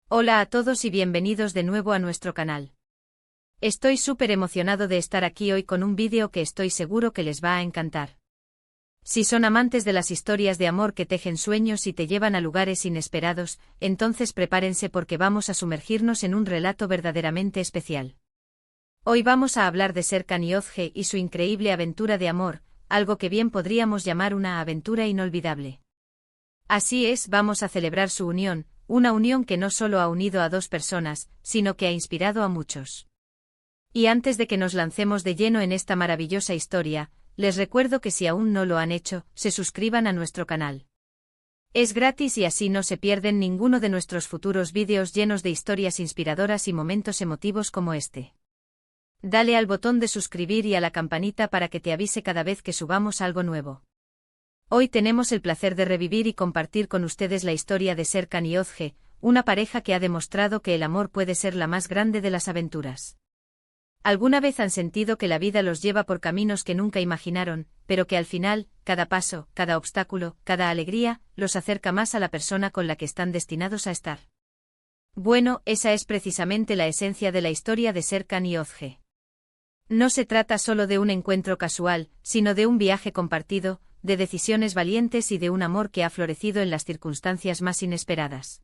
Hola a todos y bienvenidos de nuevo a nuestro canal. Estoy súper emocionado de estar aquí hoy con un vídeo que estoy seguro que les va a encantar. Si son amantes de las historias de amor que tejen sueños y te llevan a lugares inesperados, entonces prepárense porque vamos a sumergirnos en un relato verdaderamente especial. Hoy vamos a hablar de Serkan Yozge y su increíble aventura de amor, algo que bien podríamos llamar una aventura inolvidable. Así es, vamos a celebrar su unión, una unión que no solo ha unido a dos personas, sino que ha inspirado a muchos. Y antes de que nos lancemos de lleno en esta maravillosa historia, les recuerdo que si aún no lo han hecho, se suscriban a nuestro canal. Es gratis y así no se pierden ninguno de nuestros futuros vídeos llenos de historias inspiradoras y momentos emotivos como este. Dale al botón de suscribir y a la campanita para que te avise cada vez que subamos algo nuevo. Hoy tenemos el placer de revivir y compartir con ustedes la historia de Serkan y Yozge, una pareja que ha demostrado que el amor puede ser la más grande de las aventuras. ¿Alguna vez han sentido que la vida los lleva por caminos que nunca imaginaron, pero que al final, cada paso, cada obstáculo, cada alegría, los acerca más a la persona con la que están destinados a estar? Bueno, esa es precisamente la esencia de la historia de Serkan y Yozge. No se trata solo de un encuentro casual, sino de un viaje compartido, de decisiones valientes y de un amor que ha florecido en las circunstancias más inesperadas.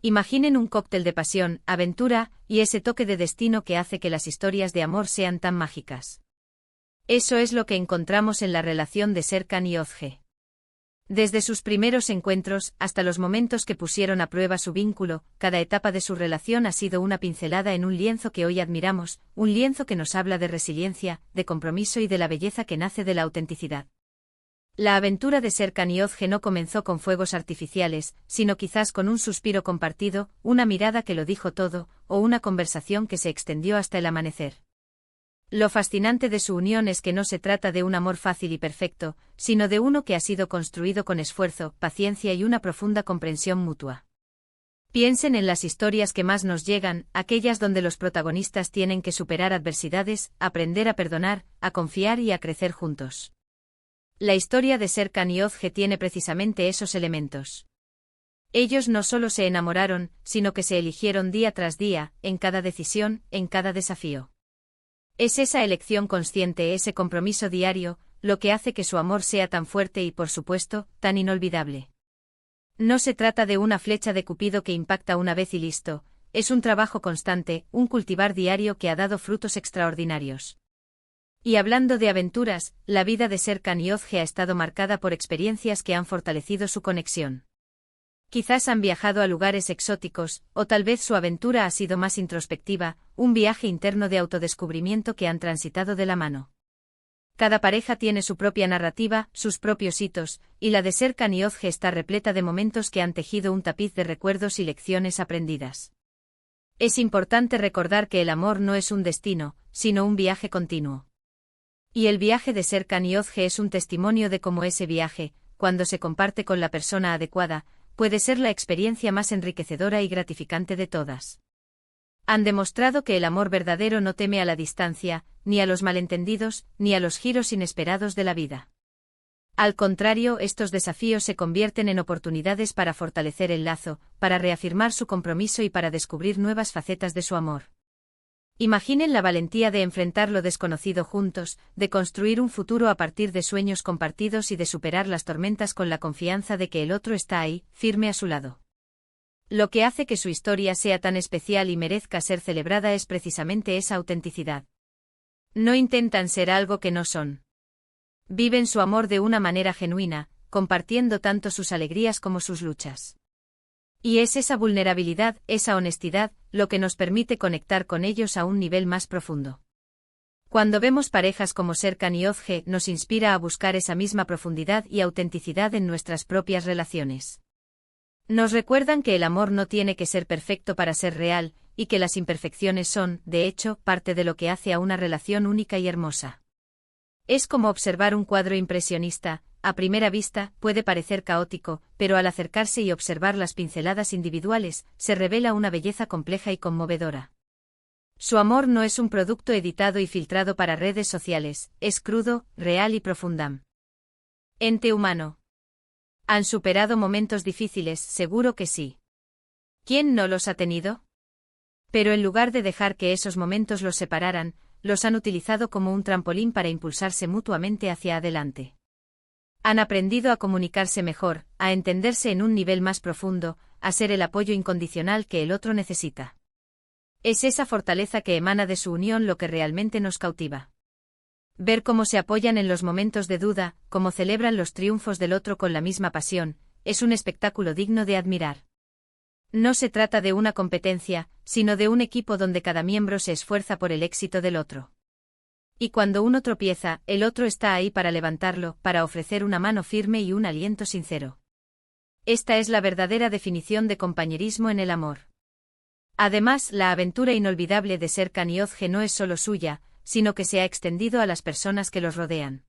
Imaginen un cóctel de pasión, aventura, y ese toque de destino que hace que las historias de amor sean tan mágicas. Eso es lo que encontramos en la relación de Serkan y Yozge. Desde sus primeros encuentros hasta los momentos que pusieron a prueba su vínculo, cada etapa de su relación ha sido una pincelada en un lienzo que hoy admiramos, un lienzo que nos habla de resiliencia, de compromiso y de la belleza que nace de la autenticidad. La aventura de Serkan y Yozge no comenzó con fuegos artificiales, sino quizás con un suspiro compartido, una mirada que lo dijo todo, o una conversación que se extendió hasta el amanecer. Lo fascinante de su unión es que no se trata de un amor fácil y perfecto, sino de uno que ha sido construido con esfuerzo, paciencia y una profunda comprensión mutua. Piensen en las historias que más nos llegan, aquellas donde los protagonistas tienen que superar adversidades, aprender a perdonar, a confiar y a crecer juntos. La historia de Serkan y Yozge tiene precisamente esos elementos. Ellos no solo se enamoraron, sino que se eligieron día tras día, en cada decisión, en cada desafío. Es esa elección consciente, ese compromiso diario, lo que hace que su amor sea tan fuerte y, por supuesto, tan inolvidable. No se trata de una flecha de Cupido que impacta una vez y listo, es un trabajo constante, un cultivar diario que ha dado frutos extraordinarios. Y hablando de aventuras, la vida de Serkan y Yozge ha estado marcada por experiencias que han fortalecido su conexión. Quizás han viajado a lugares exóticos, o tal vez su aventura ha sido más introspectiva, un viaje interno de autodescubrimiento que han transitado de la mano. Cada pareja tiene su propia narrativa, sus propios hitos, y la de Serkan y Yozge está repleta de momentos que han tejido un tapiz de recuerdos y lecciones aprendidas. Es importante recordar que el amor no es un destino, sino un viaje continuo. Y el viaje de Serkan y Yozge es un testimonio de cómo ese viaje, cuando se comparte con la persona adecuada, puede ser la experiencia más enriquecedora y gratificante de todas. Han demostrado que el amor verdadero no teme a la distancia, ni a los malentendidos, ni a los giros inesperados de la vida. Al contrario, estos desafíos se convierten en oportunidades para fortalecer el lazo, para reafirmar su compromiso y para descubrir nuevas facetas de su amor. Imaginen la valentía de enfrentar lo desconocido juntos, de construir un futuro a partir de sueños compartidos y de superar las tormentas con la confianza de que el otro está ahí, firme a su lado. Lo que hace que su historia sea tan especial y merezca ser celebrada es precisamente esa autenticidad. No intentan ser algo que no son. Viven su amor de una manera genuina, compartiendo tanto sus alegrías como sus luchas. Y es esa vulnerabilidad, esa honestidad, lo que nos permite conectar con ellos a un nivel más profundo. Cuando vemos parejas como Serkan y Yozge, nos inspira a buscar esa misma profundidad y autenticidad en nuestras propias relaciones. Nos recuerdan que el amor no tiene que ser perfecto para ser real, y que las imperfecciones son, de hecho, parte de lo que hace a una relación única y hermosa. Es como observar un cuadro impresionista. A primera vista, puede parecer caótico, pero al acercarse y observar las pinceladas individuales, se revela una belleza compleja y conmovedora. Su amor no es un producto editado y filtrado para redes sociales, es crudo, real y profundo. Ente humano. ¿Han superado momentos difíciles? Seguro que sí. ¿Quién no los ha tenido? Pero en lugar de dejar que esos momentos los separaran, los han utilizado como un trampolín para impulsarse mutuamente hacia adelante. Han aprendido a comunicarse mejor, a entenderse en un nivel más profundo, a ser el apoyo incondicional que el otro necesita. Es esa fortaleza que emana de su unión lo que realmente nos cautiva. Ver cómo se apoyan en los momentos de duda, cómo celebran los triunfos del otro con la misma pasión, es un espectáculo digno de admirar. No se trata de una competencia, sino de un equipo donde cada miembro se esfuerza por el éxito del otro. Y cuando uno tropieza, el otro está ahí para levantarlo, para ofrecer una mano firme y un aliento sincero. Esta es la verdadera definición de compañerismo en el amor. Además, la aventura inolvidable de Serkan y Özge no es solo suya, sino que se ha extendido a las personas que los rodean.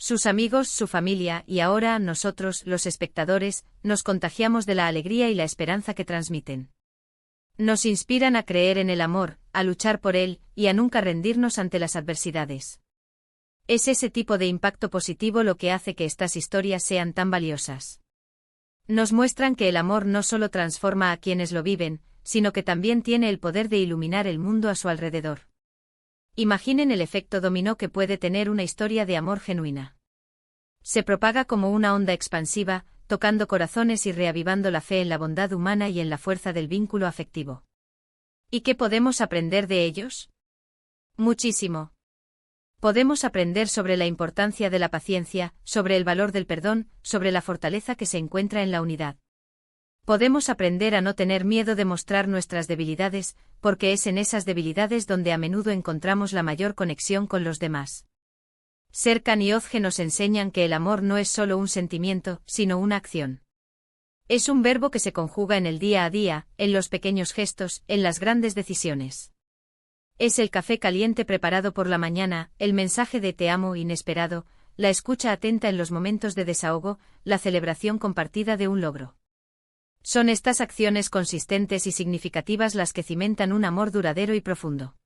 Sus amigos, su familia y ahora nosotros, los espectadores, nos contagiamos de la alegría y la esperanza que transmiten. Nos inspiran a creer en el amor, a luchar por él y a nunca rendirnos ante las adversidades. Es ese tipo de impacto positivo lo que hace que estas historias sean tan valiosas. Nos muestran que el amor no solo transforma a quienes lo viven, sino que también tiene el poder de iluminar el mundo a su alrededor. Imaginen el efecto dominó que puede tener una historia de amor genuina. Se propaga como una onda expansiva, tocando corazones y reavivando la fe en la bondad humana y en la fuerza del vínculo afectivo. ¿Y qué podemos aprender de ellos? Muchísimo. Podemos aprender sobre la importancia de la paciencia, sobre el valor del perdón, sobre la fortaleza que se encuentra en la unidad. Podemos aprender a no tener miedo de mostrar nuestras debilidades, porque es en esas debilidades donde a menudo encontramos la mayor conexión con los demás. Serkan y Özge nos enseñan que el amor no es solo un sentimiento, sino una acción. Es un verbo que se conjuga en el día a día, en los pequeños gestos, en las grandes decisiones. Es el café caliente preparado por la mañana, el mensaje de te amo inesperado, la escucha atenta en los momentos de desahogo, la celebración compartida de un logro. Son estas acciones consistentes y significativas las que cimentan un amor duradero y profundo.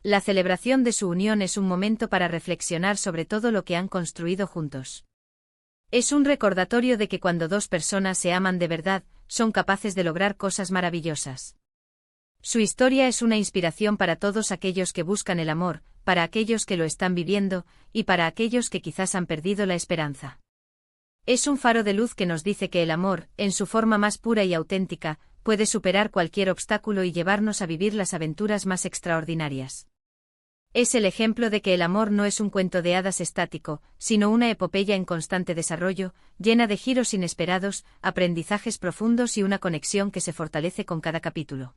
La celebración de su unión es un momento para reflexionar sobre todo lo que han construido juntos. Es un recordatorio de que cuando dos personas se aman de verdad, son capaces de lograr cosas maravillosas. Su historia es una inspiración para todos aquellos que buscan el amor, para aquellos que lo están viviendo, y para aquellos que quizás han perdido la esperanza. Es un faro de luz que nos dice que el amor, en su forma más pura y auténtica, puede superar cualquier obstáculo y llevarnos a vivir las aventuras más extraordinarias. Es el ejemplo de que el amor no es un cuento de hadas estático, sino una epopeya en constante desarrollo, llena de giros inesperados, aprendizajes profundos y una conexión que se fortalece con cada capítulo.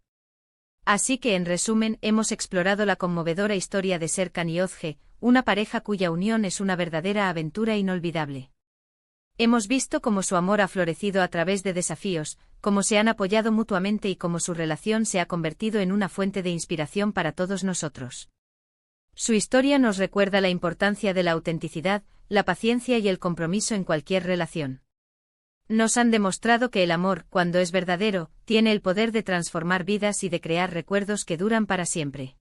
Así que en resumen, hemos explorado la conmovedora historia de Serkan y Özge, una pareja cuya unión es una verdadera aventura inolvidable. Hemos visto cómo su amor ha florecido a través de desafíos, cómo se han apoyado mutuamente y cómo su relación se ha convertido en una fuente de inspiración para todos nosotros. Su historia nos recuerda la importancia de la autenticidad, la paciencia y el compromiso en cualquier relación. Nos han demostrado que el amor, cuando es verdadero, tiene el poder de transformar vidas y de crear recuerdos que duran para siempre.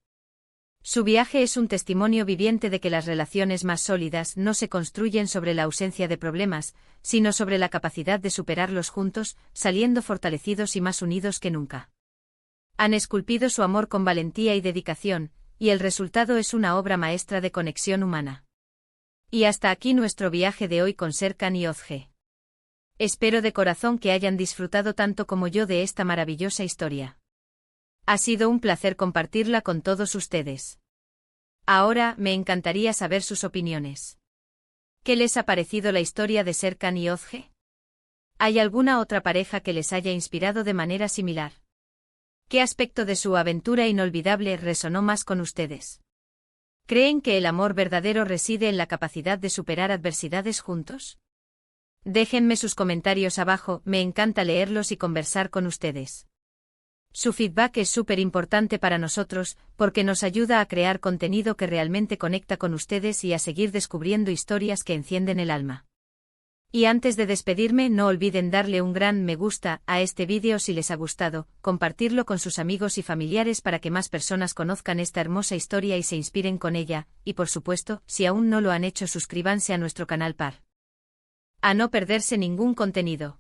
Su viaje es un testimonio viviente de que las relaciones más sólidas no se construyen sobre la ausencia de problemas, sino sobre la capacidad de superarlos juntos, saliendo fortalecidos y más unidos que nunca. Han esculpido su amor con valentía y dedicación, y el resultado es una obra maestra de conexión humana. Y hasta aquí nuestro viaje de hoy con Serkan y Özge. Espero de corazón que hayan disfrutado tanto como yo de esta maravillosa historia. Ha sido un placer compartirla con todos ustedes. Ahora, me encantaría saber sus opiniones. ¿Qué les ha parecido la historia de Serkan y Özge? ¿Hay alguna otra pareja que les haya inspirado de manera similar? ¿Qué aspecto de su aventura inolvidable resonó más con ustedes? ¿Creen que el amor verdadero reside en la capacidad de superar adversidades juntos? Déjenme sus comentarios abajo, me encanta leerlos y conversar con ustedes. Su feedback es súper importante para nosotros, porque nos ayuda a crear contenido que realmente conecta con ustedes y a seguir descubriendo historias que encienden el alma. Y antes de despedirme, no olviden darle un gran me gusta a este vídeo si les ha gustado, compartirlo con sus amigos y familiares para que más personas conozcan esta hermosa historia y se inspiren con ella, y por supuesto, si aún no lo han hecho, suscríbanse a nuestro canal para no perderse ningún contenido.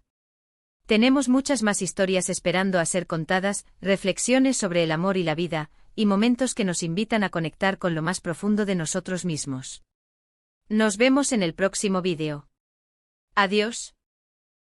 Tenemos muchas más historias esperando a ser contadas, reflexiones sobre el amor y la vida, y momentos que nos invitan a conectar con lo más profundo de nosotros mismos. Nos vemos en el próximo vídeo. Adiós.